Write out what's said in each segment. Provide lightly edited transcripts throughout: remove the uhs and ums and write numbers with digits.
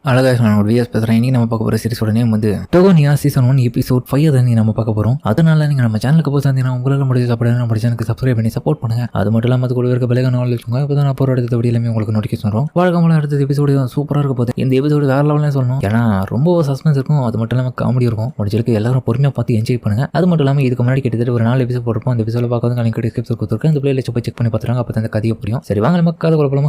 அழகாக நான் ஒரு விஎஸ் பேசுகிறேன். இன்றைக்கி நம்ம பார்க்க போகிற சீரிஸோட நேம் வந்து டோகோனியா சீசன் 1 எபிசோட் 5 தான் நம்ம பார்க்க போகிறோம். அதனால நீங்கள் நம்ம சேனலுக்கு போய் சேர்ந்தீங்கன்னா உங்களால் முடிஞ்ச சாப்பிட நம்ம சேனலுக்கு சப்ஸ்கிரைப் பண்ணி சப்போர்ட் பண்ணுங்கள். அது மட்டும் இல்லாமல் அது கூட இருக்க பெலக நாள் வச்சுக்கோங்க. இப்போ தான் நான் போகிற அடுத்த வீடியோ எல்லாமே உங்களுக்கு நோட்டிஃபிகேஷன் வரும். வழக்கமான அடுத்த எபிசோடு சூப்பராக இருக்க போகுது. இந்த எபிசோடு வேறு லெவலில் சொல்லணும். ஏன்னா ரொம்ப சஸ்பென்ஸ் இருக்கும். அது மட்டும் இல்லாமல் காமெடி இருக்கும். முடிஞ்சிருக்கு எல்லாரும் பொறுமையாக பார்த்து என்ஜாய் பண்ணுங்கள். அது மட்டும் இல்லாமல் இதுக்கு முன்னாடி கிட்டத்தட்ட ஒரு 4 எபிசோட் போட்டிருப்போம். அந்த எபிசோட பார்க்காத எனக்கு டிஸ்கிரிப்ஷன் கொடுத்துருக்கேன். அந்த பிளேலிஸ்ட் போய் செக் பண்ணி பார்த்துருங்க. அப்போ அந்த கதையை புரியும். சரி வாங்க நம்ம கதை குழப்பமா.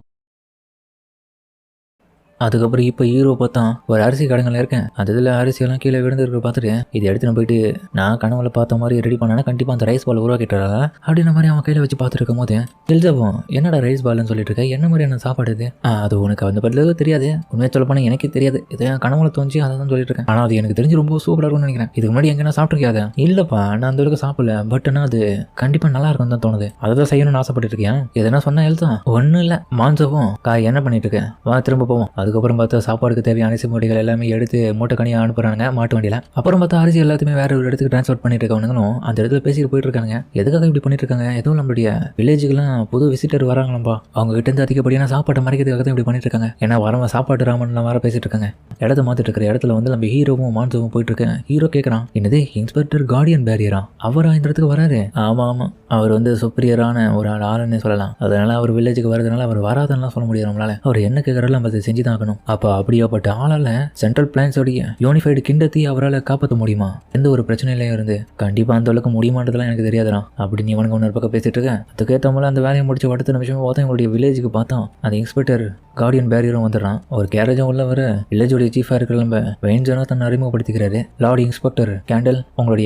அதுக்கப்புறம் இப்போ ஹீரோ பார்த்தா ஒரு அரிசி கடைகளில் இருக்கேன். அந்த இதில் அரிசியெல்லாம் கீழே விழுந்துருக்கு பார்த்துட்டு இதை எடுத்து நான் போயிட்டு நான் கனவுல பார்த்த மாதிரி ரெடி பண்ணேன்னா கண்டிப்பாக அந்த ரைஸ் பால் உருவாக்கிட்டாரா அப்படின்ற மாதிரி அவன் கையில் வச்சு பார்த்துருக்கும் போது எல்ஜாவும் என்னடா ரைஸ் பால்னு சொல்லிட்டு இருக்க, என்ன மாதிரியான சாப்பாடு இது? அது உனக்கு அந்த பதிலுக்கு தெரியாது. உண்மையாக சொல்ல போனால் எனக்கே தெரியாது. இதை கனவுல தோஞ்சி அதை தான் சொல்லிட்டு இருக்கேன். ஆனால் அது எனக்கு தெரிஞ்சு ரொம்ப சூப்பராக இருக்கும்னு நினைக்கிறேன். இதுக்கு முன்னாடி எங்கன்னா சாப்பிட்ருக்கியாத? இல்லைப்பா, நான் அந்த அளவுக்கு சாப்பிடல. பட் ஆனால் அது கண்டிப்பாக நல்லா இருக்கும் தான் தோணுது. அதை தான் செய்யணும்னு ஆசைப்பட்டு இருக்கேன். எதனா சொன்னா எழுதான் ஒன்றும் இல்லை. மான்சவும் காய் என்ன பண்ணிட்டு இருக்கேன், வா திரும்ப போவோம். அதுக்கப்புறம் பார்த்தா சாப்பாடுக்கு தேவையான அரிசி மூட்டைகள் எல்லாமே எடுத்து மூட்டை கனியாக அனுப்புறாங்க மாட்டு வண்டியில். அப்புறம் பார்த்தா அரிசி எல்லாத்தையுமே வேற ஒரு இடத்துக்கு டிரான்ஸ்போர்ட் பண்ணிட்டு இருக்கவங்களும் அந்த இடத்துல பேசிட்டு போயிட்டு இருக்காங்க. எதுக்காக இப்படி பண்ணிட்டு இருக்காங்க? எதுவும் நம்மளுடைய வில்லேஜுக்குலாம் புது விசிட்டர் வராங்களாம்பா, அவங்க கிட்ட இருந்து அதிகப்படியான சாப்பாட்டை மறைக்கிறதுக்காக தான் இப்படி பண்ணிட்டு இருக்காங்க. ஏன்னா வரவங்க சாப்பாட்டு ராமன்லாம் வர பேசிட்டு இருக்காங்க. இடத்த மாத்திட்டு இருக்கிற இடத்துல வந்து நம்ம ஹீரோவும் மான்சவும் போயிட்டு இருக்கேன். ஹீரோ கேட்கறான், என்னது இன்ஸ்பெக்டர் கார்டியன் பேரியரா? அவரா இந்த இடத்துக்கு வராரு? ஆமா ஆமா, அவர் வந்து சுப்பீரியரான ஒரு ஆளுன்னு சொல்லலாம். அதனால அவர் வில்லேஜுக்கு வரதுனால அவர் வராதுன்னு சொல்ல முடியாது நம்மளால. அவர் என்ன கேட்கறாரு நம்ம அதை செஞ்சு தான் ஆகணும். அப்போ அப்படியாப்பட்ட ஆளால சென்ட்ரல் பிளான்ஸோடைய யூனிஃபைடு கிண்டத்தை அவரால் காப்பாற்ற முடியுமா? எந்த ஒரு பிரச்சனையிலையும் இருந்து கண்டிப்பா அந்த அளவுக்கு முடியுமான்றதுலாம் எனக்கு தெரியாதுடா அப்படின்னு இவனுக்கு ஒன்று பக்கம் பேசிட்டு இருக்கேன். அதுக்கேற்ற மாதிரி அந்த வேலையை முடிச்சு அடுத்த நிமிஷமே பார்த்தா எங்களுடைய வில்லேஜுக்கு பார்த்தோம் அந்த இன்ஸ்பெக்டர் கார்டியன் பேரியரும் வந்துடுறான். ஒரு கேரேஜும் உள்ள வர வில்லேஜோடைய சீஃபாக இருக்கிற நம்ம வெயின்ஜனா தன்னை அறிமுகப்படுத்திக்கிறாரு. லார்ட் இன்ஸ்பெக்டர் கேண்டல்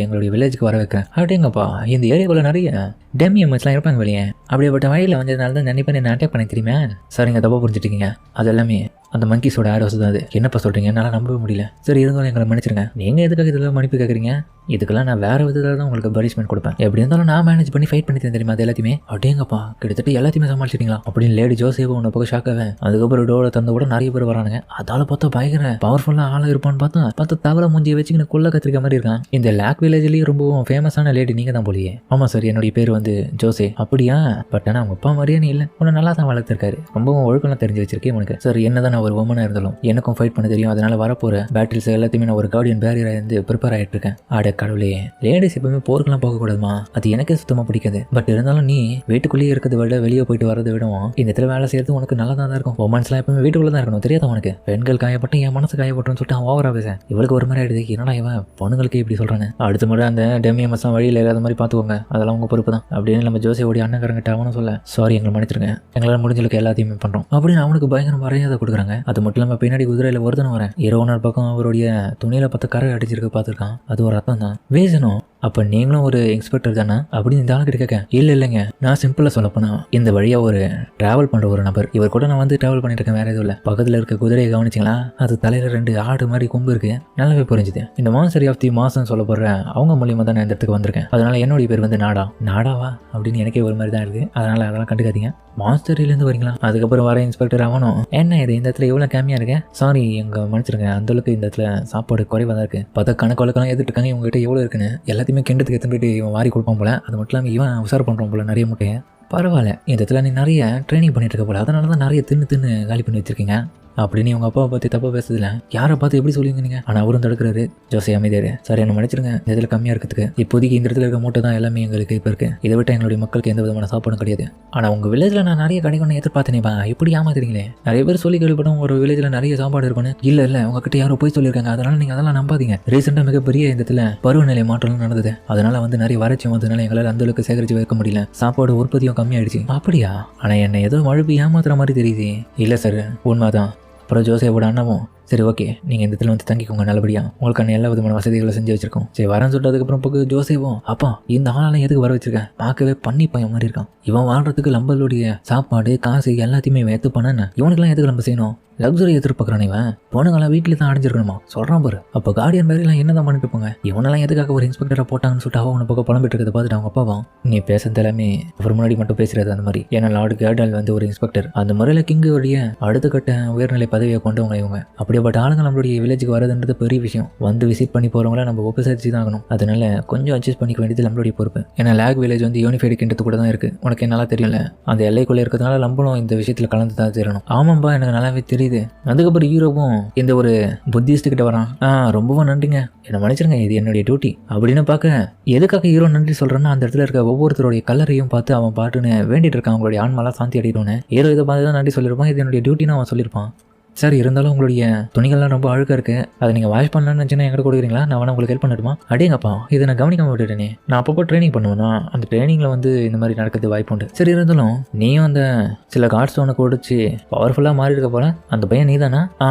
எங்களுடைய வில்லேஜுக்கு வர வைக்கிறேன். அப்படிங்கப்பா, இந்த ஏரியாக்குள்ள நிறைய டெமிஎம்எஸ்லாம் இருப்பாங்க வெளியே. அப்படியேப்பட்ட வழியில் வந்ததுனால தான் நினைப்பேன் என்ன அட்டாக் பண்ண தெரியுமா? சரிங்க, தப்பாக புரிஞ்சுட்டீங்க. அது எல்லாமே அந்த மங்கீஸோட ஆட் ஹவுஸ் தான். அது என்னப்பா சொல்கிறீங்க? என்னால் நம்பவே முடியல. சரி இருந்தாலும் எங்களை மன்னிச்சிருங்க. நீங்கள் எதுக்காக இதில் மன்னிப்பு கேட்குறீங்க? இதுக்கெல்லாம் நான் வேறு விதத்தில் தான் உங்களுக்கு பனிஷ்மெண்ட் கொடுப்பேன். எப்படி இருந்தாலும் நான் மேனேஜ் பண்ணி ஃபைட் பண்ணி தெரியுமா அது எல்லாத்தையுமே? அப்படியேங்கப்பா, கிட்டத்தட்ட எல்லாத்தையுமே சமாளிச்சிட்டீங்களா அப்படின்னு லேடி ஜோசேஃப் உன்னை பக்கம் ஷாக்காவேன். அதுக்கப்புறம் டோரை தந்த கூட நிறைய பேர் வரானுங்க. அதால் பார்த்தா பயங்கர பவர்ஃபுல்லாக ஆளாக இருப்பான்னு பார்த்தா தவளை மூஞ்சியை வச்சுக்கின்னு கொள்ள கத்திரிக்க மாதிரி இருக்கான். இந்த லேக் வில்லேஜ்லேயும் ரொம்பவும் ஃபேமஸான லேடி நீங்கள் தான் போலியே. ஆமாம் சார், என்னுடைய பேர் வந்து ஜோசே. அப்படியா? பட் ஆனால் அவங்க அப்பா மாதிரியே நீ இல்லை. உன்னை நல்லா தான் வளர்த்துருக்காரு. ரொம்பவும் ஒழுக்கம் தெரிஞ்சு வச்சிருக்கேன் உனக்கு. சார் என்னதான் நான் ஒரு உமனாக இருந்தாலும் எனக்கும் ஃபைட் பண்ண தெரியும். அதனால வரப்போகிற பேட்டில்ஸ் எல்லாத்தையுமே நான் ஒரு கார்டியன் பேரியராக இருந்து ப்ரிப்பேர் ஆகிட்டு இருக்கேன். ஆட கடவுளே, லேடிஸ் எப்பவுமே போருக்கெல்லாம் போகக்கூடாதுமா? அது எனக்கே சுத்தமாக பிடிக்காது. பட் இருந்தாலும் நீ வீட்டுக்குள்ளேயே இருக்கிறத விட வெளியே போயிட்டு வரதை விடவும் இந்த இடத்துல வேலை செய்யறது உனக்கு நல்லா தான் இருக்கும். உமன்ஸ்லாம் எப்பவுமே வீட்டுக்குள்ள தான் இருக்கணும். தெரியாத உனக்கு? பெண்கள் காயப்பட்டு என் மனசு காயப்பட்டுன்னு சொல்லிட்டு அவன் ஓவரா பேச இவளுக்கு ஒரு மாதிரி ஆயிடுது. என்னடா இவன் பொண்ணுங்களுக்கு இப்படி சொல்றாங்க? அடுத்த முறை அந்த டெமிஎம்எஸ் வழியில் இல்லாத மாதிரி பார்த்துக்கோங்க. அதெல்லாம் உங்க பொறுப்பு தான் அப்படின்னு நம்ம ஜோசியோடைய அண்ணங்காரங்கிட்ட அவனும் சொல்ல, சாரி எங்களை மன்னிச்சிருங்க, எங்களால் முடிஞ்சளுக்கு எல்லாத்தையுமே பண்றோம் அப்படின்னு அவனுக்கு பயங்கர மரியாதை கொடுக்குறாங்க. அது மட்டும் இல்லாமல் பின்னாடி குதிரையில் ஒருத்தன வரேன். இரவுனர் பக்கம் அவருடைய துணியில பார்த்து கரை அடிச்சிருக்க பார்த்துருக்கான். அது ஒரு ரத்தம் தான். வேசனும் அப்போ நீங்களும் ஒரு இன்ஸ்பெக்டர் தானே அப்படின்னு இந்த ஆளுக்கிட்ட கேட்க, இல்லைங்க, நான் சிம்பிளாக சொல்லப்போனா இந்த வழியாக ஒரு ட்ராவல் பண்ணுற ஒரு நபர். இவர் கூட நான் வந்து ட்ராவல் பண்ணிட்டு இருக்கேன். வேற எதுவும் இல்லை. பக்கத்தில் இருக்க குதிரையை கவனிச்சிங்களா? அது தலையில் 2 ஆடு மாதிரி கொம்பு இருக்கு. நல்லாவே புரிஞ்சுது. இந்த மான்சரி ஆஃப் தி மாசம் சொல்ல போடுற அவங்க மூலியமாக தான் நான் இந்த இடத்துக்கு வந்திருக்கேன். அதனால என்னுடைய பேர் வந்து நாடாவா அப்படின்னு எனக்கே ஒரு மாதிரி தான் இருக்கு. அதனால அதெல்லாம் கண்டுக்காதீங்க. மான்ஸ்டரிலேருந்து வரீங்களா? அதுக்கப்புறம் வர இன்ஸ்பெக்டர் ஆகணும். என்ன இது இந்த இடத்துல எவ்வளோ கம்மியாக இருக்கு? சாரி எங்க மன்னிச்சிருங்க, அந்தளவுக்கு இந்த இடத்துல சாப்பாடு குறைவாக தான் இருக்கு. பார்த்தா கணக்கு வழக்கெல்லாம் எதிர்த்து இருக்காங்க. இவங்ககிட்ட எவ்வளோ இருக்குன்னு எல்லாத்தையுமே கிண்டத்துக்கு எடுத்துட்டு இவன் வாரி கொடுப்பான் போல. அது மட்டும் இல்லாமல் இவன் உசார் பண்ணுறான் போல நிறைய முட்டையை. பரவாயில்ல, இந்த இடத்துல நீ நிறைய ட்ரைனிங் பண்ணிட்டு இருக்க போல. அதனால தான் நிறைய தின்னு காலி பண்ணி வச்சிருக்கீங்க அப்படின்னு உங்கள் அப்பாவை பற்றி தப்பாக பேசுதில்ல. யாரை பார்த்து எப்படி சொல்லுவீங்க நீங்கள்? ஆனால் அவரும் தடுக்கிறாரு. ஜோசே அமைதியாரு. சார் என்ன மன்னிச்சிருங்க, இந்த இதில் கம்மியாக இருக்கிறதுக்கு. இப்போதைக்கு இந்த இடத்துல இருக்க மூட்டை தான் எல்லாமே எங்களுக்கு இப்போ இருக்குது. இதை விட்டு எங்களுடைய மக்களுக்கு எந்த விதமான சாப்பாடும் கிடையாது. ஆனால் உங்கள் வில்லேஜில் நான் நிறைய கிடைக்கணும்னு எதிர்பார்த்தேனேப்பா, இப்படி ஏமாத்துறீங்களே. நிறைய பேர் சொல்லி கேள்விப்படும் ஒரு வில்லேஜில் நிறைய சாப்பாடு இருக்குன்னு. இல்லை உங்ககிட்ட யாரோ போய் சொல்லியிருக்காங்க. அதனால் நீங்கள் அதெல்லாம் நம்பாதீங்க. ரீசெண்டாக மிகப்பெரிய இந்த இடத்துல பருவநிலை மாற்றம் நடந்தது. அதனால் வந்து நிறைய வறட்சி வந்ததுனால எங்களால் அந்த அளவுக்கு சேகரித்து வைக்க முடியல. சாப்பாடு உற்பத்தியும் கம்மியாயிடுச்சு. அப்படியா? ஆனால் என்னை ஏதோ மழுப்பி ஏமாத்துற மாதிரி தெரியுது. இல்லை சார், உண்மைதான். அப்புறம் ஜோசேவோட அண்ணாவும், சரி ஓகே, நீங்கள் இந்த இடத்துல வந்து தங்கிக்கோங்க, நல்லபடியாக உங்களுக்கான எல்லா விதமான வசதிகளை செஞ்சு வச்சிருக்கோம். சரி வரேன்னு சொல்லிட்டு அதுக்கப்புறம் போக்கு ஜோசேவும், அப்பா இந்த ஆளாலும் எதுக்கு வர வச்சிருக்கேன்? பார்க்கவே பண்ணி பையன் மாதிரி இருக்கான். இவன் வாழ்றதுக்கு நம்மளுடைய சாப்பாடு காசு எல்லாத்தையுமே எடுத்து பண்ண இவனுக்குலாம் எதுக்கு நம்ம செய்யணும்? லக்ஸரி எதிர்பார்க்குறான் இவன். பொண்ணுங்களாம் வீட்டில் தான் அடைஞ்சிருக்கணுமா சொல்கிறான் பாரு. அப்போ கார்டியன் பேரெல்லாம் என்ன தான் பண்ணிட்டு போங்க? இவனெல்லாம் எதுக்காக ஒரு இன்ஸ்பெக்டரை போட்டாங்கன்னு சொல்லிட்டு அவனை பக்கம் புலம்பிட்டு இருக்கிறத பார்த்துட்டு அவங்க அப்பாவும், நீ பேசுறது எல்லாமே அவர் முன்னாடி மட்டும் பேசுறது அந்த மாதிரி. ஏன்னா லார்டு கேர்டல் வந்து ஒரு இன்ஸ்பெக்டர். அந்த முறையில் கிங்குடைய அடுத்த கட்ட உயர்நிலை பதவியை கொண்டவங்க இவங்க. அப்படி அப்படிப்பட்ட ஆளுங்க நம்மளுடைய வில்லேஜுக்கு வரதுன்றது பெரிய விஷயம். வந்து விசிட் பண்ணி போகிறவங்கள நம்ம உபசரிச்சு தான் ஆகணும். அதனால கொஞ்சம் அட்ஜஸ்ட் பண்ணிக்க வேண்டியது நம்மளுடைய பொறுப்பு. ஏன்னா லேக் வில்லேஜ் வந்து யூனிஃபைடு கிண்டத்து கூட தான் இருக்குது. உனக்கு என்னால் தெரியல, அந்த எல்லைக்குள்ளே இருக்கிறதுனால நம்மளும் இந்த விஷயத்தில் கலந்து தான் தரணும். ஆமாம்பா, எனக்கு நல்லாவே தெரியுது. அதுக்கப்புறம் ஹீரோவும் இந்த ஒரு புத்திஸ்ட் கிட்ட வரான். ரொம்பவும் நன்றிங்க, என்னை மன்னிச்சிருங்க, இது என்னுடைய டியூட்டி அப்படின்னு பார்க்க எதுக்காக ஹீரோ நன்றி சொல்கிறேன்னா அந்த இடத்துல இருக்க ஒவ்வொருத்தருடைய கலரையும் பார்த்து அவன் பாட்டுன்னு வேண்டிட்டு இருக்கான் அவங்களுடைய ஆன்மாலாம் சாந்தி அடையணும்னு. ஹீரோ இதை பார்த்து தான் நன்றி சொல்லியிருப்பான். இது என்னுடைய டியூட்டின்னு அவன் சொல்லியிருப்பான். சார், இருந்தாலும் உங்களுடைய துணிகள்லாம் ரொம்ப அழுக்காக இருக்குது, அதை நீங்கள் வாஷ் பண்ணலான்னு நினச்சினா எங்கிட்ட கொடுக்குறீங்களா? நான் வேணா உங்களுக்கு ஹெல்ப் பண்ணட்டுமா? அடேங்கப்பா, இதை நான் கவனிக்காம விட்டுட்டேனே. நான் அப்பப்போ ட்ரைனிங் பண்ணுவேன்னா அந்த ட்ரைனிங்கில் வந்து இந்த மாதிரி நடக்கிறது வாய்ப்பு உண்டு. சரி, இருந்தாலும் நீயும் அந்த சில காட் ஸ்டோனை கொடுத்து பவர்ஃபுல்லாக மாறி இருக்க போல. அந்த பையன் நீ தானா?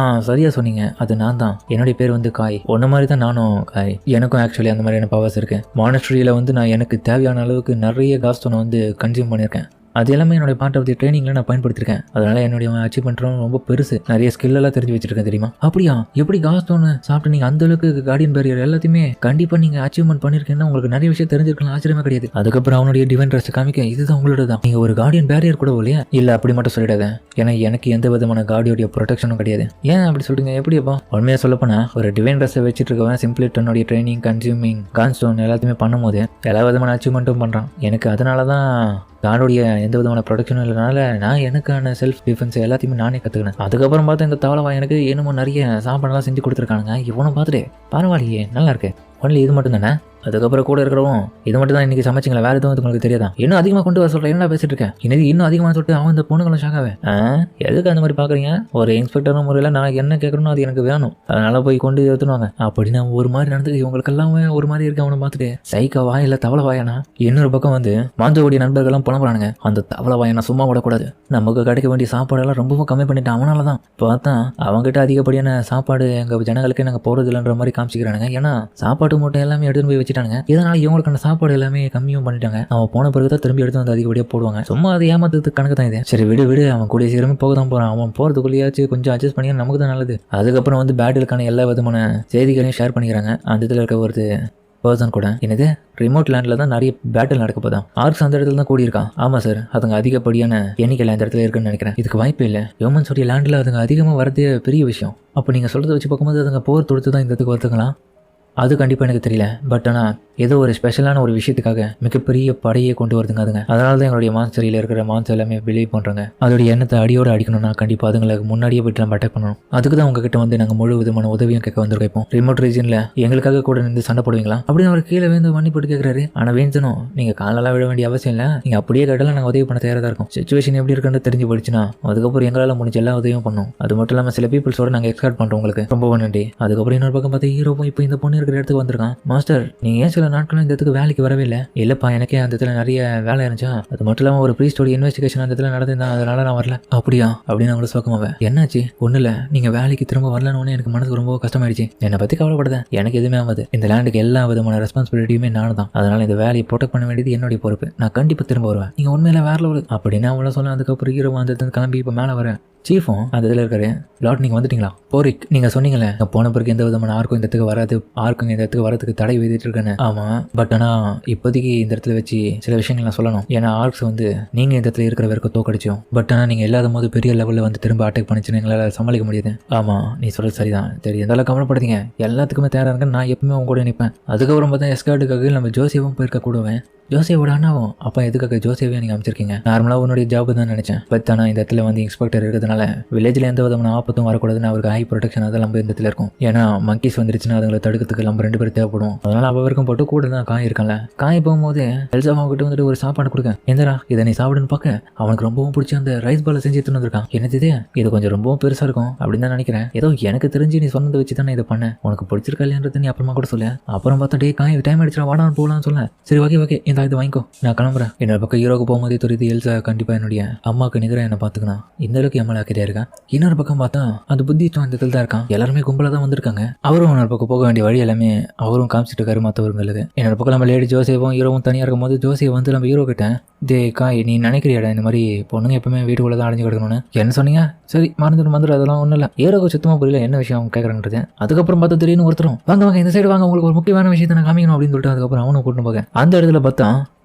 சரியாக சொன்னீங்க, அது நான் தான். என்னுடைய பேர் வந்து காய். ஒன்றை மாதிரி தான் நானும் காய். எனக்கும் ஆக்சுவலி அந்த மாதிரியான பவர்ஸ் இருக்குது. மானஸ்ட்ரியில் வந்து நான் எனக்கு தேவையான அளவுக்கு நிறைய காட் ஸ்டோனை வந்து கன்சியூம் பண்ணியிருக்கேன். அது எல்லாமே என்னுடைய பார்ட் ஆஃப் தி ட்ரைனிங்கில் நான் பயன்படுத்திருக்கேன். அதனால் என்னுடைய அச்சீவ்மெண்ட்டும் ரொம்ப பெருசு. நிறைய ஸ்கில்லெல்லாம் தெரிஞ்சு வச்சிருக்கேன் தெரியுமா? அப்படியா? எப்படி காஸ்டோன்னு சாப்பிட்டு நீங்கள் அந்தளவுக்கு கார்டியன் பேரியர் எல்லாத்தையுமே கண்டிப்பாக நீங்கள் அச்சீவ்மெண்ட் பண்ணியிருக்கீங்கன்னா உங்களுக்கு நிறைய விஷயம் தெரிஞ்சிருக்கலாம், ஆச்சரியமே கிடையாது. அதுக்கப்புறம் அவனுடைய டிவைன் ட்ரெஸ் காமிக்க இதுதான் உங்களோட தான். நீங்கள் ஒரு கார்டியன் பேரியர் கூட இல்லையா? இல்லை, அப்படி மட்டும் சொல்லிடாத. ஏன்னா எனக்கு எந்த விதமான கார்டியோடைய ப்ரொடெக்ஷனும் கிடையாது. ஏன் அப்படி சொல்றீங்க? எப்படிப்பா? உண்மையாக சொல்லப்போனால் ஒரு டிவைன் ட்ரெஸ்ஸை வச்சுட்டு இருக்கவன் சிம்பிளி தன்னுடைய ட்ரைனிங், கன்சியூமிங், கான்ஸ்டோன் எல்லாத்தையுமே பண்ணும்போது எல்லா விதமான அச்சீவ்மெண்ட்டும் பண்ணுறான். எனக்கு அதனால தான் கார்டோடைய எந்த விதமான ப்ரொடக்ஷனும் இல்லைனால நான் எனக்கான செல்ஃப் டிஃபென்ஸ் எல்லாத்தையுமே நானே கற்றுக்கினேன். அதுக்கப்புறம் பார்த்தா இந்த தவளவா எனக்கு என்னமோ நிறைய சாப்பாடெல்லாம் செஞ்சு கொடுத்துருக்கானுங்க. இவனும் பார்த்துட்டு பரவாயில்லையே, நல்லா இருக்கு. ஒன்லி இது மட்டும் தானே? அதுக்கப்புறம் கூட இருக்கிறவன் இது மட்டும் தான் இன்றைக்கி சமைச்சிங்களா, வேறு எதுவும் உங்களுக்கு தெரியாதான்? இன்னும் அதிகமாக கொண்டு வர சொல்கிறேன், என்ன பேசிட்டு இருக்கேன்? இன்னும் அதிகமாக சொல்லிட்டு அவன் இந்த பொண்ணுங்களும் ஷாக்காவே. எதுக்கு அந்த மாதிரி பார்க்குறீங்க? ஒரு இன்ஸ்பெக்டர் முறையில் நான் என்ன கேட்கணும்னு அது எனக்கு வேணும், அதனால் போய் கொண்டு எடுத்துனுவாங்க அப்படின்னு நான் ஒரு மாதிரி நடந்து இவங்களுக்கெல்லாமே ஒரு மாதிரி இருக்கு. அவனை பார்த்துட்டு சைக்காவா இல்லை தவளை வாயானா? இன்னொரு பக்கம் வந்து மாஞ்சோடைய நண்பர்கள்லாம் புலம்புறானுங்க. அந்த தவளை வாயானா சும்மா விடக்கூடாது, நமக்கு கிடைக்க வேண்டிய சாப்பாடெல்லாம் ரொம்பவும் கம்மி பண்ணிட்டான். அவனால தான் பார்த்தா அவங்ககிட்ட அதிகப்படியான சாப்பாடு எங்கள் ஜனங்களுக்கு நாங்கள் போகிறது இல்லைன்ற மாதிரி காமிச்சிக்கிறானுங்க. ஏன்னா சாப்பாட்டு மூட்டை எல்லாமே எடுத்துன்னு போய் வச்சுட்டானுங்க. இதனால் இவங்களுக்கான சாப்பாடு எல்லாமே கம்மியும் பண்ணிட்டாங்க. அவன் போன பிறகு தான் திரும்பி எடுத்து வந்து அதிகப்படியாக போடுவாங்க. சும்மா அது ஏமாத்துறதுக்கு கணக்கு தான் இது. சரி, விடு, அவன் கூடிய சீக்கிரமே போக தான் போகிறான். அவன் போகிறதுக்குள்ளேயாச்சும் கொஞ்சம் அட்ஜஸ்ட் பண்ணி நமக்கு தான் நல்லது. அதுக்கப்புறம் வந்து பேட்டிலுக்கான எல்லா விதமான செய்திகளையும் ஷேர் பண்ணிக்கிறாங்க. அந்த இதில் இருக்க ஒரு பர்சன் கூட என்னது ரிமோட் லேண்டில் தான் நிறைய பேட்டில் நடக்க போதான். ஆர்க்ஸ் அந்த இடத்துல தான் கூடியிருக்கான். ஆமாம் சார், அதுங்க அதிகப்படியான எண்ணிக்கையில் அந்த இடத்துல இருக்குன்னு நினைக்கிறேன். இதுக்கு வாய்ப்பு இல்லை. ஹியூமன்ஸோடைய லேண்டில் அதுங்க அதிகமாக வரதே பெரிய விஷயம். அப்போ நீங்கள் சொல்கிறத வச்சு பார்க்கும்போது அதுங்க போர் தொடுத்து தான் இந்த இடத்துக்கு வரத்துக்கலாம். அது கண்டிப்பாக எனக்கு தெரியல. பட் ஆனால் ஏதோ ஒரு ஸ்பெஷலான ஒரு விஷயத்துக்காக மிகப்பெரிய படையை கொண்டு வருதுங்க அதுங்க. அதனால தான் எங்களுடைய மான்ஸ்டரியில் இருக்கிற மான்ஸ் எல்லாமே பிலீவ் பண்ணுறாங்க. அதோடைய எண்ணத்தை அடியோடு அடிக்கணும்னா கண்டிப்பாக அதுங்களுக்கு முன்னாடியே போய்ட்டு நம்ம அட்டாக் பண்ணணும். அதுக்கு தான் உங்ககிட்ட வந்து நாங்கள் முழு விதமான உதவியும் கேட்க வந்திருக்கோம். ரிமோட் ரீஜனில் எங்களுக்காக கூட நின்று சண்டை போடுவீங்களா அப்படின்னு அவர் கீழே வந்து மன்னிப்பட்டு கேட்குறாரு. ஆனால் வேஞ்சனும் நீங்கள் காலெல்லாம் விட வேண்டிய அவசியம் இல்லை, நீங்கள் அப்படியே கேட்டாலும் நாங்கள் உதவி பண்ண தயாராக தான் இருக்கும். சிச்சுவேஷன் எப்படி இருக்குன்னு தெரிஞ்சு போயிடுச்சுன்னா அதுக்கப்புறம் எங்களால் முடிஞ்ச எல்லா உதவியும் பண்ணும். அது மட்டும் இல்லாமல் சில பீப்புள்ஸோட நாங்கள் எக்ஸ்பெக்ட் பண்ணுறோம் உங்களுக்கு. ரொம்ப நன்றி. அதுக்கப்புறம் இன்னொரு பக்கம் பார்த்து ஹீரோவும் இப்போ இந்த பொண்ணு இருக்கிற இடத்துக்கு வந்திருக்கான். மாஸ்டர், நீங்கள் ஏன் சில நாட்களும் இந்த இடத்துக்கு வேலைக்கு வரவே இல்லை? இல்லைப்பா, எனக்கே அந்த இடத்துல நிறைய வேலை இருந்துச்சா, அது மட்டும் இல்லாமல் ஒரு ப்ரீஸ்டோட இன்வெஸ்டிகேஷன் அந்த இடத்துல நடந்திருந்தா, அதனால நான் வரல. அப்படியா அப்படின்னு அவங்கள சோக்கமாவே. என்னாச்சு? ஒன்றும் இல்லை, நீங்கள் வேலைக்கு திரும்ப வரலன்னு எனக்கு மனசுக்கு ரொம்ப கஷ்டமாயிடுச்சு. என்னை பற்றி கவலைப்படுதேன், எனக்கு எதுவுமே ஆகாது. இந்த லேண்டுக்கு எல்லா விதமான ரெஸ்பான்சிபிலிட்டியுமே நான் தான். அதனால இந்த வேலையை ப்ரொடெக்ட் பண்ண வேண்டியது என்னுடைய பொறுப்பு. நான் கண்டிப்பாக திரும்ப வருவேன். நீங்கள் உண்மையில வேற லெவல் அப்படின்னு அவங்கள சொல்ல. அதுக்கப்புறம் ஹீரோ அந்த இடத்துல கிளம்பி இப்போ மேலே வரேன். சீஃபும் அந்த இதில் இருக்காரு. லாட், நீங்கள் வந்துட்டீங்களா? போரிக், நீங்கள் சொன்னீங்களே போன பிறகு எந்த விதமான ஆர்க்கும் இந்த இடத்துக்கு வராது, ஆர்க்கும் இந்த இடத்துக்கு வரதுக்கு தடை விதிட்டு இருக்கேன்னு. ஆமாம், பட் ஆனால் இப்போதைக்கு இந்த இடத்துல வச்சு சில விஷயங்கள் நான் சொல்லணும். ஏன்னா ஆர்க்ஸ் வந்து நீங்கள் இந்த இடத்துல இருக்கிற வரைக்கும் தோக்கடிச்சோம். பட் ஆனால் நீங்கள் இல்லாத போது பெரிய லெவலில் வந்து திரும்ப அட்டாக் பண்ணிச்சுன்னு எங்களால் சமாளிக்க முடியாது. ஆமாம், நீ சொல்கிறது சரிதான். சரி, எந்தாலும் கவலைப்படுறீங்க, எல்லாத்துக்குமே தயாராக இருக்கேன். நான் எப்பவுமே உங்க கூட நிற்பேன். அதுக்கப்புறம் பார்த்தா எஸ்கார்டுக்காக நம்ம ஜோசியவும் போயிருக்க கூடுவேன். ஜோசியோட அண்ணாவும் அப்போ எதுக்காக ஜோசியவே நீங்கள் அமைச்சிருக்கீங்க? நார்மலாக உன்னுடைய ஜாப் தான் நினச்சேன். பட் ஆனால் இந்த இடத்துல வந்து இன்ஸ்பெக்டர் இருக்கிறதுனால வில்லேஜில் எந்த விதமான ஆபத்தும் வரக்கூடாதுன்னு அவருக்கு ஹை ப்ரொடெக்ஷன் அதெல்லாம் நம்ம இந்த இடத்துல இருக்கும். ஏன்னா மங்கீஸ் வந்துருச்சுன்னா அதுங்களை தடுக்கிறதுக்கு நம்ம 2 பேர் தேவைப்படும். அதனால் அவருக்கும் போட்டு கூட தான் காய் இருக்கான்ல. காய் போகும்போது எல்சா அவங்ககிட்ட வந்துட்டு ஒரு சாப்பாடு கொடுக்க, எந்தரா இதை நீ சாப்பிடுன்னு பார்க்க அவனுக்கு ரொம்பவும் பிடிச்சி அந்த ரைஸ் பாலை செஞ்சு எடுத்துன்னு வந்திருக்கான். என்னது இது கொஞ்சம் ரொம்பவும் பெருசாக இருக்கும் அப்படின்னு தான் நினைக்கிறேன். ஏதோ எனக்கு தெரிஞ்சு நீ சொன்னதை வச்சு தானே இதை பண்ணேன். உனக்கு பிடிச்சிருக்கா இல்லைன்றது நீ அப்புறமா கூட சொல்ல. அப்புறம் பார்த்தா டே காய் டைம் அடிச்சா வாடான்னு போகலான்னு சொல்ல. சரி, ஓகே இந்த இது வாங்கிக்கோ, நான் கிளம்புறேன். என்னோட பக்கம் ஹீரோக்கு போகும்போதே தெரியுது எல்சா கண்டிப்பாக என்னுடைய அம்மாவுக்கு நிகராக என்ன பார்த்துக்கணும். இந்த அளவுக்கு எம்எல்ஏ ஆக்கிட்டே இருக்கேன். இன்னொரு பக்கம் பார்த்தா அந்த புத்திஸ்டும் அந்த இடத்துல தான் இருக்கான். எல்லாருமே கும்பலாக தான் வந்திருக்காங்க. அவரும் இன்னொரு பக்கம் போக வேண்டிய வழி எல்லாமே அவரும் காமிச்சிட்டு இருக்காரு மற்றவர்களுக்கு. என்னோட பக்கம் நம்ம லேடி ஜோசேவும் ஹீரோவும் தனியாக இருக்கும் போது ஜோசியை வந்து நம்ம ஹீரோ கிட்ட காய் நீ நினைக்கிறியாடா இந்த மாதிரி பொண்ணுங்க எப்பவுமே வீட்டுக்குள்ள தான் அடைஞ்சு கிடக்கணும்னு என்ன சொன்னீங்க? சரி, மறந்துட்டு அதெல்லாம் ஒன்றும் இல்லை. ஹீரோக்கு சுத்தமாக புரியல என்ன விஷயம் அவங்க கேட்குறாங்கிறது. அதுக்கப்புறம் பார்த்தா திடீர்னு ஒருத்தரும் வாங்க இந்த சைடு வாங்க, உங்களுக்கு ஒரு முக்கியமான விஷயத்தை நான் காமிக்கணும் அப்படின்னு சொல்லிட்டு அதுக்கப்புறம் அவனும் கூட்டிட்டு போக அந்த இடத்துல பார்த்தா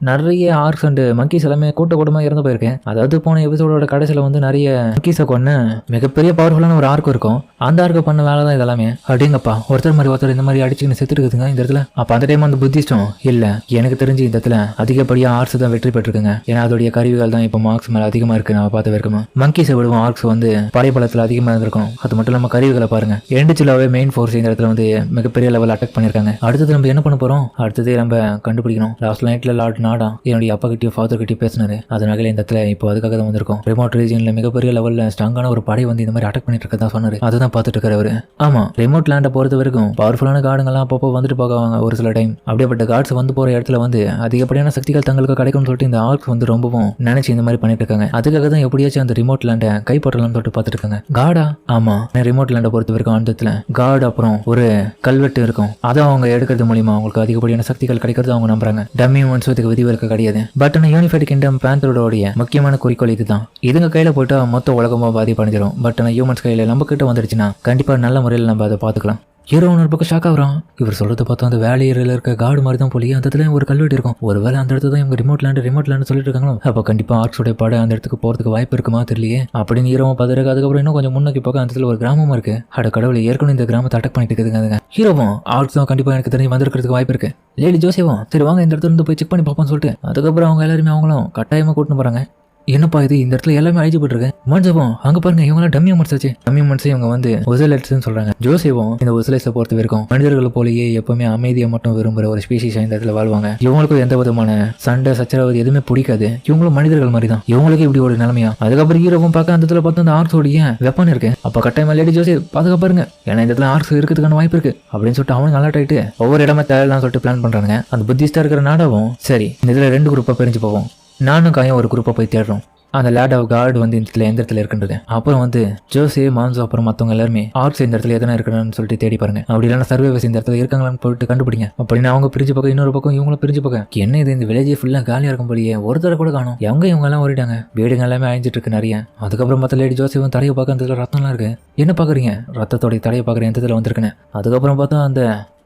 நிறைய ஆர்க்ஸ் அண்ட் மங்கீஸ் எல்லாமே கூட்டமாக இறந்து போயிருக்கேன். அதாவது போன எபிசோடோட கடைசியில் வந்து நிறைய மங்கீஸை கொண்டு மிகப்பெரிய பவர்ஃபுல்லான ஒரு ஆர்க் இருக்கும். அந்த ஆர்க்கு பண்ண வேலை தான் இதெல்லாமே. அப்படிங்கப்பா ஒருத்தர் மாதிரி ஒருத்தர் இந்த மாதிரி அடிச்சுன்னு செத்துருக்குதுங்க இந்த இடத்துல. அப்போ அந்த டைம் வந்து புத்திஸ்டும் இல்லை, எனக்கு தெரிஞ்சு இந்த இடத்துல அதிகப்படியாக ஆர்க்ஸ் தான் வெற்றி பெற்றிருக்குங்க. ஏன்னா அதோடைய கருவிகள் தான் இப்போ மார்க்ஸ் மேலே அதிகமாக இருக்கு. நான் பார்த்து இருக்கணும் மங்கீஸை விடுவோம் ஆர்க்ஸ் வந்து படைப்பலத்தில் அதிகமாக இருந்திருக்கும். அது மட்டும் இல்லாமல் கருவிகளை பாருங்க, எண்டிச்சிலாவே மெயின் ஃபோர்ஸ் இந்த இடத்துல வந்து மிகப்பெரிய லெவல் அட்டாக் பண்ணியிருக்காங்க. அடுத்தது நம்ம என்ன பண்ண போறோம், அடுத்தது நம்ம கண்டுபிடிக்கணும். லாஸ்ட் நைட்ல லார்ட் நாடா என்னுடைய அப்பா கிட்டயும் ஃபாதர் கிட்டயும் பேசினாரு. அதனால இந்த இடத்துல இப்போ அதுக்காக தான் வந்திருக்கோம். ரிமோட் ரீஜன்ல மிகப்பெரிய லெவல்ல ஸ்ட்ராங்கான ஒரு படை வந்து இந்த மாதிரி அட்டாக் பண்ணிட்டு இருக்கதா சொன்னாரு. அதுதான் பார்த்துட்டு இருக்காரு. ஆமா, ரிமோட் லேண்டை பொறுத்த வரைக்கும் பவர்ஃபுல்லான கார்டுங்கெல்லாம் அப்பப்போ வந்துட்டு போவாங்க ஒரு சில டைம். அப்படியேப்பட்ட கார்ட்ஸ் வந்து போற இடத்துல வந்து அதிகப்படியான சக்திகள் தங்களுக்கு கிடைக்கும்னு சொல்லிட்டு இந்த ஆர்க்ஸ் வந்து ரொம்பவும் நினைச்சு இந்த மாதிரி பண்ணிட்டு இருக்காங்க. அதுக்காக தான் எப்படியாச்சும் அந்த ரிமோட் லேண்டை கைப்பற்றலாம்னு சொல்லிட்டு பார்த்துட்டு இருக்காங்க. கார்டா? ஆமா, ரிமோட் லேண்டை பொறுத்த வரைக்கும் அந்த இடத்துல கார்டு அப்புறம் ஒரு கல்வெட்டு இருக்கும். அதை அவங்க எடுக்கிறது மூலியமா அவங்களுக்கு அதிகப்படியான சக்திகள் கிடைக்கிறது அவங்க நம்புறாங்க. டம்மி மன்சத்துக்கு விதிவிலக்கு கிடையாது. பட் ஆனால் யூனிஃபைட் கிங்டம் பேந்தரோடைய முக்கியமான குறிக்கோள் இதுதான். இதுங்க கையில போயிட்டா மொத்த உலகமா பாதிப்படைஞ்சிடும். பட் ஆனால் ஹியூமன்ஸ் கையில நம்ம கிட்ட வந்துடுச்சுன்னா கண்டிப்பா நல்ல முறையில் நம்ம அதை பார்த்துக்கலாம். ஹீரோ ஒரு பக்கம் ஷாக் ஆகுறான். இவர் சொல்றதை பார்த்தா அந்த வேலையில் இருக்க கார்டு மாதிரி தான் போலியே. அந்த இடத்துல ஒரு கல்வெட்டு இருக்கும். ஒருவேளை அந்த இடத்துல தான் இவங்க ரிமோட் லேண்ட் சொல்லிட்டு இருக்காங்களோ. அப்போ கண்டிப்பா ஆர்ட்ஸோட படை அந்த இடத்துக்கு போறதுக்கு வாய்ப்பு இருக்குமா தெரியலையே அப்படின்னு ஹீரோவை பார்த்துருக்கு. அதுக்கப்புறம் இன்னும் கொஞ்சம் முன்னோக்கி போக அந்த இடத்துல ஒரு கிராமமா இருக்கு. அட கடவுளை, ஏற்கனவே இந்த கிராமத்தை அட்டாக் பண்ணிட்டு இருக்குதுங்க. ஹீரோவும் ஆர்ட்ஸ் தான் கண்டிப்பா எனக்கு தெரிஞ்சு வந்திருக்கிறதுக்கு வாய்ப்பு இருக்கு. லேடி ஜோசேவும் சரி வாங்க இந்த இடத்துல இருந்து போய் செக் பண்ணி பார்ப்போம்னு சொல்லிட்டு அதுக்கப்புறம் அவங்க எல்லாருமே அவங்களும் கட்டாயமா கூட்டின்னு போறாங்க. என்னப்பா இது, இந்த இடத்துல எல்லாமே அழிச்சுப்பட்டிருக்கு. மன்சபம் அங்க பாருங்க, இவங்களாம் டம்மி மன்சாச்சு. டம்மி மன்ஸ் இவங்க வந்து ஒசலைட்ஸ்னு சொல்றாங்க. ஜோசேவும் இந்த ஒசலைட்ஸை பொறுத்த வரைக்கும் மனிதர்கள் போலயே எப்பவுமே அமைதியை மட்டும் விரும்புற ஒரு ஸ்பீசிஸ் இந்த இடத்துல வாழ்வாங்க. இவங்களுக்கும் எந்த விதமான சண்டை சச்சரவு எதுவுமே பிடிக்காது. இவங்களும் மனிதர்கள் மாதிரி தான். இவங்களுக்கு இப்படி ஒரு நிலைமையா? அதுக்கப்புறம் ஹீரோவும் பார்க்க அந்த இடத்துல பார்த்து அந்த ஆர்ட்ஸோடைய வெப்பன் இருக்கு. அப்ப கட்டாயமா லேடி ஜோசே பாருங்க, ஏன்னா இந்த இடத்துல ஆர்ட்ஸ் இருக்கிறதுக்கான வாய்ப்பு இருக்கு அப்படின்னு சொல்லிட்டு அவனுக்கு அலர்ட் ஆயிட்டு ஒவ்வொரு இடமா தேவையில்லாம் சொல்லிட்டு பிளான் பண்றாங்க. அந்த புத்திஸ்டா இருக்கிற நாடாவும் சரி இந்த இதுல 2 குரூப்பா பிரிஞ்சு போவோம். நானும் காயும் ஒரு குரூப்பா போய் தேடுறோம். அந்த லேட் ஆஃப் கார்டு வந்து இந்த இடத்துல எந்த இடத்துல இருக்குன்றது. அப்புறம் வந்து ஜோசே மான்சோ அப்புறம் மற்றவங்க எல்லாருமே ஆர்ட்ஸ் இந்த இடத்துல எதனா இருக்கணும்னு சொல்லிட்டு தேடி பாருங்க. அப்படி இல்லைன்னா சர்வேவர்ஸ் இந்த இடத்துல இருக்காங்களான்னு போயிட்டு கண்டுபிடிங்க. அப்படின்னு அவங்க பிரிஞ்சு பக்கம் இன்னொரு பக்கம் இவங்களும் பிரிஞ்சு பக்கம். என்ன இது, இந்த வில்லேஜ் ஃபுல்லாக காலியாக இருக்கும் போலியே, ஒருத்தர கூட காணும். இவங்க எல்லாம் ஓடிட்டாங்க. வீடுங்க எல்லாமே அழிஞ்சிட்டு இருக்கு நிறைய. அதுக்கப்புறம் மற்ற லேடி ஜோசேவும் தடையை பார்க்க அந்த இடத்துல ரத்தம்லாம் இருக்கு. என்ன பார்க்குறீங்க, ரத்தத்தோடைய தடையை பார்க்குறேன் எந்த இடத்துல வந்திருக்குன்னு. அதுக்கப்புறம் பார்த்தா அந்த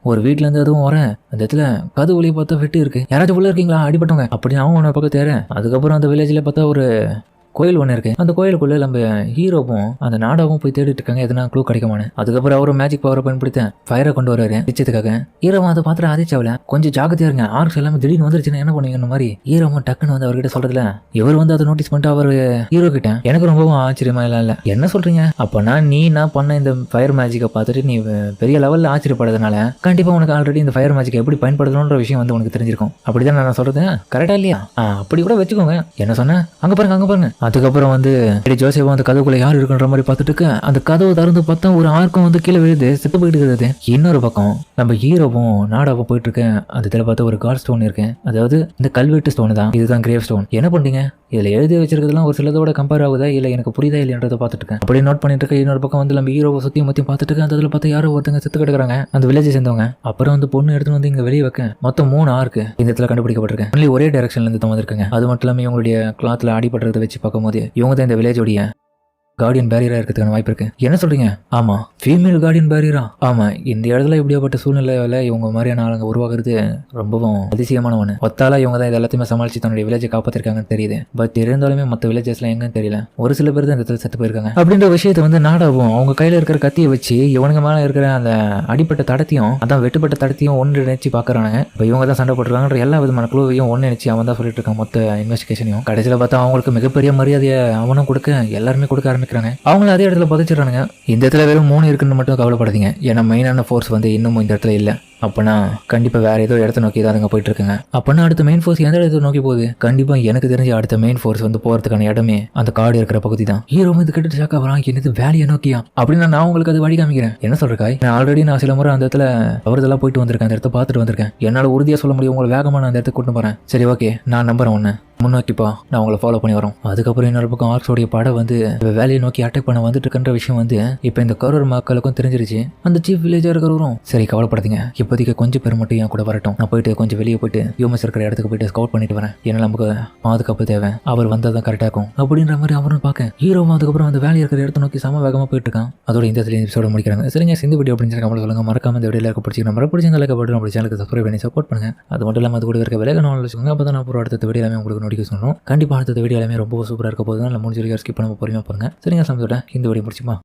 ஒரு வீட்டுல இருந்து அதுவும் வரேன். அந்த இடத்துல கது ஒளியை பார்த்தா வெட்டி இருக்கு. யாராச்சும் உள்ள இருக்கீங்களா, அடிபட்டவங்க அப்படின்னு அவன் உன்ன பக்கம் தேர. அதுக்கப்புறம் அந்த வில்லேஜ்ல பார்த்தா ஒரு கோயில் ஒன்று இருக்கு. அந்த கோயிலுக்குள்ள நம்ம ஹீரோவும் அந்த நாடாவும் போய் தேடிட்டு இருக்காங்க, எதனா க்ளூ கிடைக்குமான்னு. அதுக்கப்புறம் அவரும் மேஜிக் பவரை பயன்படுத்த ஃபயரை கொண்டு வராரு நிச்சயத்துக்காக. ஹீரோவும் அதை பார்த்துட்டு ஆதிச்சாவில கொஞ்சம் ஜாக்கிரதையா இருங்க, ஆர்க்ஸ் எல்லாமே திடீர்னு வந்துருச்சுன்னா என்ன பண்ணுவீங்க மாதிரி ஹீரோவும் டக்குன்னு வந்து அவர்கிட்ட சொல்றதுல இவர் வந்து அதை நோட்டீஸ் பண்ணிட்டு அவர் ஹீரோ கிட்ட எனக்கு ரொம்பவும் ஆச்சரியமா இல்ல என்ன சொல்றீங்க, அப்பனா நான் பண்ண இந்த ஃபயர் மேஜிக்கை பார்த்துட்டு நீ பெரிய லெவல்ல ஆச்சரியப்படுறதுனால கண்டிப்பா உனக்கு ஆல்ரெடி இந்த ஃபயர் மேஜிக் எப்படி பயன்படுத்தணும்ன்ற விஷயம் வந்து உனக்கு தெரிஞ்சிருக்கும். அப்படிதான் நான் சொல்றது கரெக்டா இல்லையா? அப்படி கூட வச்சுக்கோங்க. என்ன சொன்ன, அங்க பாருங்க. அதுக்கப்புறம் வந்து ஜோசேவா அந்த கதவுக்குள்ள யார் இருக்குன்ற மாதிரி பார்த்துட்டு இருக்கு. அந்த கதவு திறந்து பார்த்தா ஒரு ஆர்க்கும் வந்து கீழே விழுது செத்து போயிட்டு இருக்குது. இன்னொரு பக்கம் நம்ம ஹீரோவும் நாடாவும் போயிட்டு இருக்கேன். அந்த இடத்துல பார்த்தா ஒரு காட் ஸ்டோன் இருக்கு. அதாவது இந்த கல்வெட்டு ஸ்டோன் தான், இதுதான் கிரேவ் ஸ்டோன். என்ன பண்றீங்க, இதுல எழுதி வச்சிருக்கிறதுலாம் ஒரு சிலதோட கம்பேர் ஆகுதா இல்ல எனக்கு புரியுதா இல்லைன்றதை பார்த்துட்டு இருக்கேன். அப்படி நோட் பண்ணிட்டு இருக்கேன். இன்னொரு பக்கம் வந்து நம்ம ஹீரோவை சுத்தியும் மத்தியும் பார்த்துட்டு இருக்கேன். அந்த இடத்துல பார்த்தா யாரோ ஒருத்தங்க செத்து கிடக்குறாங்க, அந்த வில்லேஜை சேர்ந்தவங்க. அப்புறம் வந்து பொண்ணு எடுத்துன்னு வந்து இங்க வெளியே வைக்க மொத்தம் 3 ஆர்க்கு இந்த இடத்துல கண்டுபிடிக்கப்பட்டிருக்கேன். ஒன்லி ஒரே டைரக்ஷன்ல இருந்து தான் வந்திருக்காங்க. அது மட்டும் இல்லாம இவங்களுடைய கிளாத்ல அடிபடுறதை வச்சு பார்க்கும்போது இவங்க தான் இந்த வில்லேஜோடைய கார்டியன் பேரியரா இருக்கிறதுக்கான வாய்ப்பு இருக்கு. என்ன சொல்றீங்க? ஆமா, ஃபீமேல் கார்டியன் பேரியரா? ஆமா, இந்த இடத்துல இப்படியாப்பட்ட சூழ்நிலையில இவங்க மாதிரியான ஆளுங்க உருவாக்குறது ரொம்பவும் அதிசயமான ஒன்று. ஒத்தாலா இவங்க தான் இது எல்லாத்தையுமே சமாளிச்சு தன்னுடைய வில்லேஜை காப்பாத்திருக்காங்கன்னு தெரியுது. பட் இருந்தாலுமே மற்ற வில்லேஜஸ்லாம் எங்கன்னு தெரியல. ஒரு சில பேர் தான் இந்த இடத்துல செத்து போயிருக்காங்க. அப்படின்ற விஷயத்தை வந்து நாடாவும் அவங்க கையில இருக்கிற கத்தியை வச்சு இவனுங்க மேல இருக்கிற அந்த அடிப்பட்ட தடத்தையும் அதான் வெட்டுப்பட்ட தடத்தையும் ஒன்று நினைச்சு பாக்குறாங்க. இப்போ இவங்க தான் சண்டை போட்டுருக்காங்கன்ற எல்லா விதமான குழுவையும் ஒன்று நினைச்சு அவன் தான் சொல்லிட்டு இருக்கான் மொத்த இன்வெஸ்டிகேஷனையும். கடைசியில் பார்த்தா அவங்களுக்கு மிகப்பெரிய மரியாதையை அவனும் கொடுக்க எல்லாருமே கொடுக்க ஆரம்பிக்கிறாங்க. அவங்கள அதே இடத்துல புதைச்சிடறானுங்க. இந்த இடத்துல வெறும் 3 இருக்குன்னு மட்டும் கவலைப்படாதீங்க. ஏன்னா மெயினான ஃபோர்ஸ் வந்து இன்னமும் இந்த இடத்துல இல்லை. அப்பனா கண்டிப்பா வேற ஏதோ இடத்த நோக்கி தான் அங்க போயிட்டு இருக்குங்க. அப்பனா அடுத்த மெயின் ஃபோர்ஸ் எந்த இடத்த நோக்கி போகுது? கண்டிப்பா எனக்கு தெரிஞ்ச அடுத்த மெயின் ஃபோர்ஸ் வந்து போறதுக்கான இடமே அந்த காடு இருக்கிற பகுதி தான். ஹீரோ வந்து கிட்ட ஷாக்கா வரான், என்னது வேலையை நோக்கியா அப்படின்னு நான் உங்களுக்கு அது வழி காமிக்கிறேன். என்ன சொல்றக்காய், நான் ஆல்ரெடி நான் சில முறை அந்த இடத்துல அவர்தெல்லாம் போயிட்டு வந்திருக்கேன், அந்த இடத்த பார்த்துட்டு வந்திருக்கேன். என்னால உறுதியா சொல்ல முடியும் உங்களை வேகமா நான் அந்த இடத்துக்கு கூட்டு போறேன். சரி ஓகே, நான் நம்புறேன் ஒன்னு, முன்னோக்கிப்பா நான் உங்களை ஃபாலோ பண்ணி வரோம். அதுக்கப்புறம் இன்னொரு பக்கம் ஆர்க்ஸோடைய படம் வந்து வேலையை நோக்கி அட்டாக் பண்ண வந்துட்டு இருக்கின்ற விஷயம் வந்து இப்போ இந்த கரூர் மக்களுக்கும் தெரிஞ்சிருச்சு. அந்த சீஃப் வில்லேஜா இருக்கிறவரும் சரி கவலைப்படாதீங்க, இப்போ இப்போதைக்கு கொஞ்சம் பேர் மட்டும் என் கூட வரட்டும். நான் போயிட்டு கொஞ்சம் வெளியே போயிட்டு யூஎஸ் இருக்கிற இடத்துக்கு போயிட்டு ஸ்கவுட் பண்ணிட்டு வரேன். ஏன்னா நமக்கு பாதுகாப்பு தேவை. அவர் வந்தால் தான் கரெக்டாக இருக்கும் அப்படின்ற மாதிரி அவரும் பார்க்க ஹீரோவும் அதுக்கப்புறம் அந்த வேலையை இருக்கிற இடத்த நோக்கி சம வேகமாக போயிட்டு இருக்கான். அதோட இந்த எபிசோட முடிக்கிறாங்க. சரிங்க, இந்த வீடியோ அப்படின்னு சொல்லி சொல்லுங்க. மறக்காம இந்த வீடியோல பிடிச்சி நம்ம பிடிச்ச லைக் போட்டு நம்ம சேனலுக்கு சப்ஸ்கிரைப் பண்ணி சப்போர்ட் பண்ணுங்க. அது மட்டும் இல்லாமல் அது கூட இருக்க விலை நாள் வச்சுக்கோங்க. அப்போ தான் நான் அப்புறம் அடுத்த வீடியோ எல்லாமே உங்களுக்கு நோட்டிஃபிகேஷன் சொல்கிறோம். கண்டிப்பாக அடுத்த வீடியோ எல்லாமே ரொம்ப சூப்பராக இருக்க போது. நம்ம முடிஞ்ச வரைக்கும் ஸ்கிப் பண்ண பொறுமையாக பாருங்க. சரிங்க, சமத்தோட இந்த வீடியோ முடிச்சுமா.